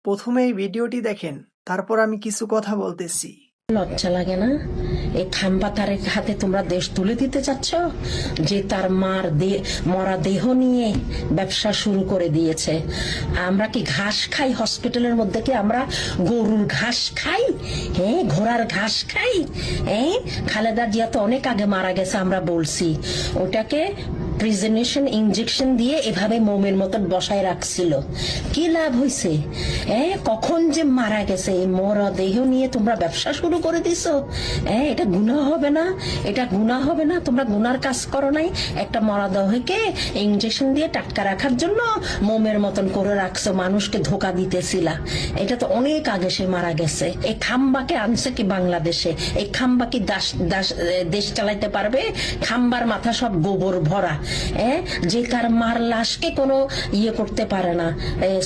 প্রথমে এই ভিডিওটি দেখেন, তারপর আমি কিছু কথা বলতেছি। লজ্জা লাগে না? এই খাম্বা তারেক হাতে তোমরা দেশ তুলে দিতে চাচ্ছ, যে তার মার মরা দেহ নিয়ে ব্যবসা শুরু করে দিয়েছে। আমরা কি ঘাস খাই? হসপিটালের মধ্যে কি আমরা গরুর ঘাস খাই? হ্যাঁ, ঘোড়ার ঘাস খাই? হ্যাঁ, খালেদা জিয়া তো অনেক আগে মারা গেছে, আমরা বলছি। ওটাকে প্রিজনেশন ইনজেকশন দিয়ে এভাবে মোমের মতন বসায় রাখছিল। কি লাভ হইছে? কখন যে মারা গেছে, এই মরা দেহ নিয়ে তোমরা ব্যবসা শুরু করে দিছো। এটা গুনাহ হবে না? এটা গুনাহ হবে না? তোমরা গুনার কাজ করো নাই? একটা মরা দেহকে ইনজেকশন দিয়ে টাটকা রাখার জন্য মোমের মতন করে রাখছো, মানুষকে ধোকা দিতেছিলা। এটা তো অনেক আগে সে মারা গেছে। এই খাম্বাকে আনছে কি বাংলাদেশে? এই খাম্বা কি দেশ চালাইতে পারবে? খাম্বার মাথা সব গোবর ভরা। যে তার মার লাশকে কোনো ইয়ে করতে পারে না,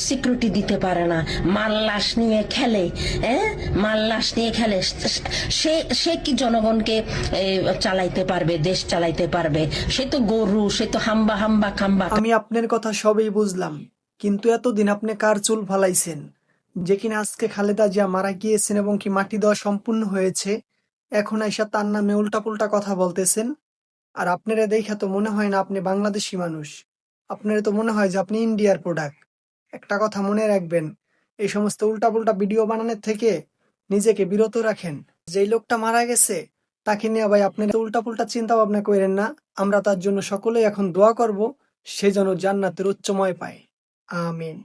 সিকিউরিটি দিতে পারে না, মার লাশ নিয়ে খেলে। মার লাশ নিয়ে খেলে, সে কি জনগণকে চালাইতে পারবে? দেশ চালাইতে পারবে? সে তো গরু, সে তো হাম্বা হাম্বা খাম্বা। আমি আপনার কথা সবই বুঝলাম, কিন্তু এতদিন আপনি কার চুল ফালাইছেন যে কিনা আজকে খালেদা জিয়া মারা গিয়েছেন এবং কি মাটি দেওয়া সম্পূর্ণ হয়েছে, এখন আইসা তার নামে উল্টাপুল্টা কথা বলতেছেন। আর আপনারা দেখা তো মনে হয় না আপনি বাংলাদেশি মানুষ, আপনারা তো মনে হয় যে আপনি ইন্ডিয়ার প্রোডাক্ট। একটা কথা মনে রাখবেন, এই সমস্ত উল্টাপুল্টা ভিডিও বানানোর থেকে নিজেকে বিরত রাখেন। যেই লোকটা মারা গেছে তাকে নিয়ে ভাই আপনারা উল্টাপুল্টা চিন্তা ভাবনা করেন না। আমরা তার জন্য সকলেই এখন দোয়া করব, সে যেন জান্নাতের উচ্চময় পায়। আমিন।